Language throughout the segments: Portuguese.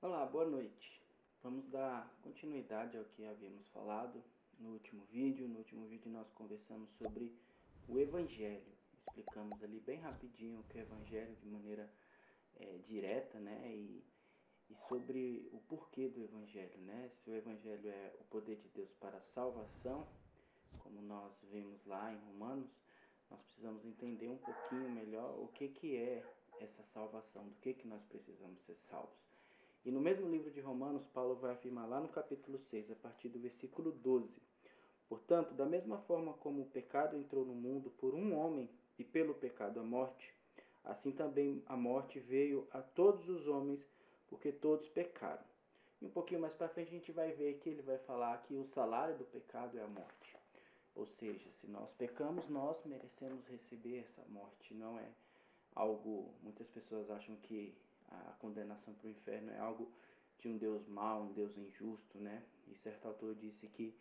Olá, boa noite. Vamos dar continuidade ao que havíamos falado no último vídeo. No último vídeo nós conversamos sobre o Evangelho. Explicamos ali bem rapidinho o que é o Evangelho de maneira direta, né? E sobre o porquê do Evangelho, né? Se o Evangelho é o poder de Deus para a salvação, como nós vemos lá em Romanos, nós precisamos entender um pouquinho melhor o que é essa salvação, do que nós precisamos ser salvos. E no mesmo livro de Romanos, Paulo vai afirmar lá no capítulo 6, a partir do versículo 12: Portanto, da mesma forma como o pecado entrou no mundo por um homem e pelo pecado a morte, assim também a morte veio a todos os homens, porque todos pecaram. E um pouquinho mais para frente a gente vai ver que ele vai falar que o salário do pecado é a morte. Ou seja, se nós pecamos, nós merecemos receber essa morte. Não é algo... Muitas pessoas acham que a condenação para o inferno é algo de um Deus mau, um Deus injusto, né? E certo autor disse que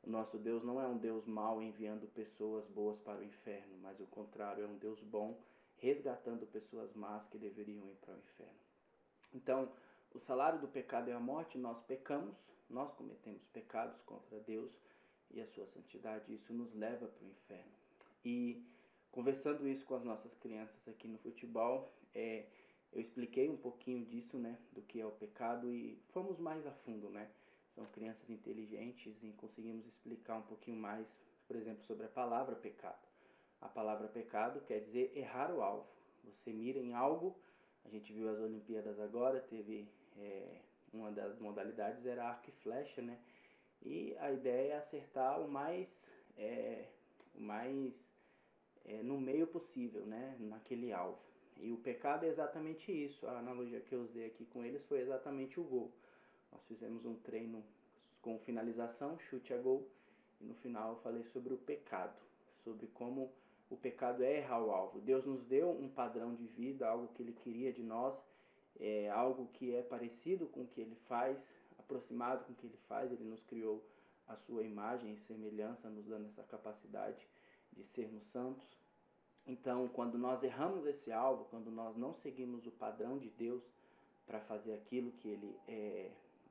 o nosso Deus não é um Deus mau enviando pessoas boas para o inferno, mas o contrário, é um Deus bom resgatando pessoas más que deveriam ir para o inferno. Então, o salário do pecado é a morte. Nós pecamos, nós cometemos pecados contra Deus e a sua santidade, isso nos leva para o inferno. E conversando isso com as nossas crianças aqui no futebol, eu expliquei um pouquinho disso, né, do que é o pecado, e fomos mais a fundo, né? São crianças inteligentes e conseguimos explicar um pouquinho mais, por exemplo, sobre a palavra pecado. A palavra pecado quer dizer errar o alvo. Você mira em algo. A gente viu as Olimpíadas agora, teve uma das modalidades era arco e flecha, né? E a ideia é acertar o mais no meio possível, né? Naquele alvo. E o pecado é exatamente isso. A analogia que eu usei aqui com eles foi exatamente o gol. Nós fizemos um treino com finalização, chute a gol, e no final eu falei sobre o pecado, sobre como o pecado é errar o alvo. Deus nos deu um padrão de vida, algo que Ele queria de nós, algo que é parecido com o que Ele faz, aproximado com o que Ele faz. Ele nos criou a sua imagem e semelhança, nos dando essa capacidade de sermos santos. Então, quando nós erramos esse alvo, quando nós não seguimos o padrão de Deus para fazer aquilo que Ele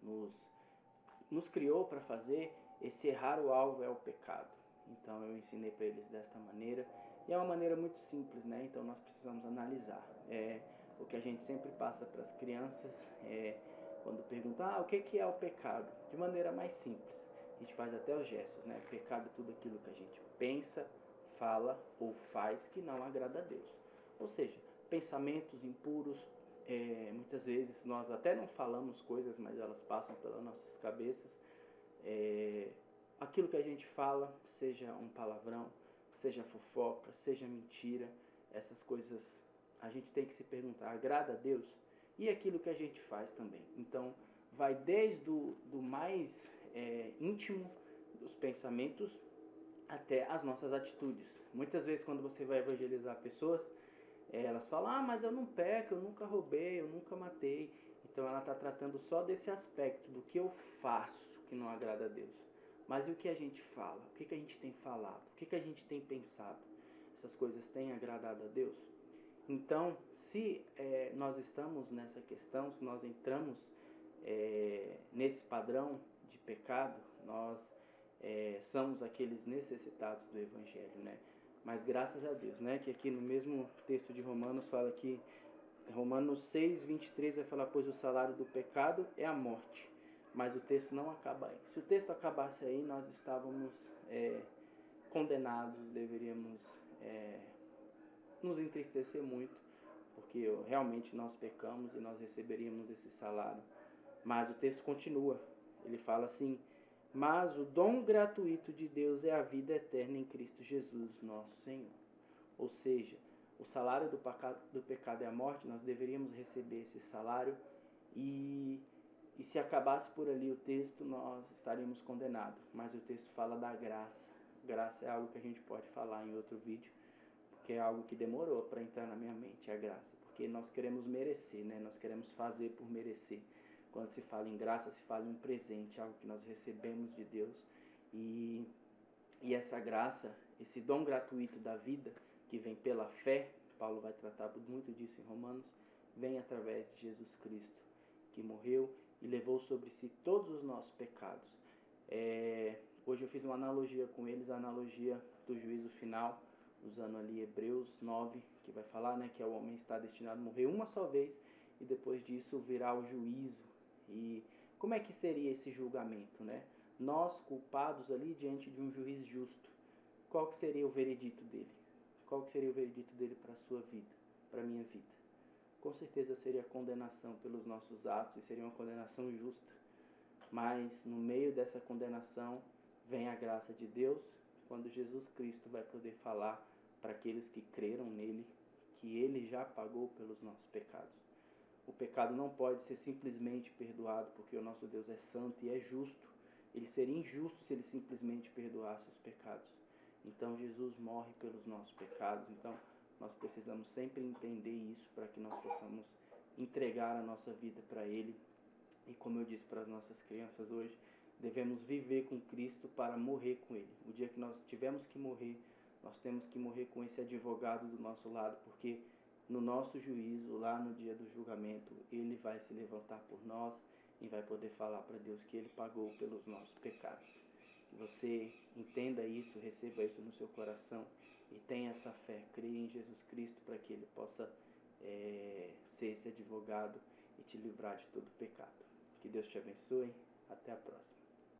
nos criou para fazer, esse errar o alvo é o pecado. Então eu ensinei para eles desta maneira, e é uma maneira muito simples, né? Então nós precisamos analisar. O que a gente sempre passa para as crianças quando perguntam, o que é o pecado? De maneira mais simples. A gente faz até os gestos, né? Pecado é tudo aquilo que a gente pensa, fala ou faz que não agrada a Deus. Ou seja, pensamentos impuros. Muitas vezes nós até não falamos coisas, mas elas passam pelas nossas cabeças. Aquilo que a gente fala, seja um palavrão, seja fofoca, seja mentira, essas coisas a gente tem que se perguntar, agrada a Deus? E aquilo que a gente faz também. Então, vai desde do mais íntimo dos pensamentos até as nossas atitudes. Muitas vezes quando você vai evangelizar pessoas, elas falam, mas eu não peco, eu nunca roubei, eu nunca matei. Então ela está tratando só desse aspecto, do que eu faço que não agrada a Deus. Mas e o que a gente fala? O que a gente tem falado? O que a gente tem pensado? Essas coisas têm agradado a Deus? Então, se nós estamos nessa questão, se nós entramos nesse padrão de pecado, nós somos aqueles necessitados do Evangelho, né? Mas graças a Deus, né? Que aqui no mesmo texto de Romanos fala que Romanos 6, 23 vai falar, pois o salário do pecado é a morte. Mas o texto não acaba aí. Se o texto acabasse aí, nós estávamos condenados, deveríamos nos entristecer muito, porque realmente nós pecamos e nós receberíamos esse salário. Mas o texto continua, ele fala assim, mas o dom gratuito de Deus é a vida eterna em Cristo Jesus, nosso Senhor. Ou seja, o salário do pecado é a morte, nós deveríamos receber esse salário, e se acabasse por ali o texto, nós estaríamos condenados. Mas o texto fala da graça. Graça é algo que a gente pode falar em outro vídeo, porque é algo que demorou para entrar na minha mente, a graça. Porque nós queremos merecer, né? Nós queremos fazer por merecer. Quando se fala em graça, se fala em um presente, algo que nós recebemos de Deus. E essa graça, esse dom gratuito da vida, que vem pela fé, Paulo vai tratar muito disso em Romanos, vem através de Jesus Cristo, que morreu e levou sobre si todos os nossos pecados. Hoje eu fiz uma analogia com eles, a analogia do juízo final, usando ali Hebreus 9, que vai falar, né, que o homem está destinado a morrer uma só vez e depois disso virá o juízo. E como é que seria esse julgamento, né? Nós, culpados ali diante de um juiz justo, qual que seria o veredito dele? Qual que seria o veredito dele para a sua vida, para a minha vida? Com certeza seria condenação pelos nossos atos e seria uma condenação justa. Mas no meio dessa condenação vem a graça de Deus, quando Jesus Cristo vai poder falar para aqueles que creram nele que ele já pagou pelos nossos pecados. O pecado não pode ser simplesmente perdoado, porque o nosso Deus é santo e é justo. Ele seria injusto se ele simplesmente perdoasse os pecados. Então Jesus morre pelos nossos pecados. Então nós precisamos sempre entender isso para que nós possamos entregar a nossa vida para ele. E como eu disse para as nossas crianças hoje, devemos viver com Cristo para morrer com ele. O dia que nós tivermos que morrer, nós temos que morrer com esse advogado do nosso lado, porque no nosso juízo, lá no dia do julgamento, ele vai se levantar por nós e vai poder falar para Deus que ele pagou pelos nossos pecados. Que você entenda isso, receba isso no seu coração e tenha essa fé, creia em Jesus Cristo para que ele possa ser esse advogado e te livrar de todo pecado. Que Deus te abençoe. Até a próxima.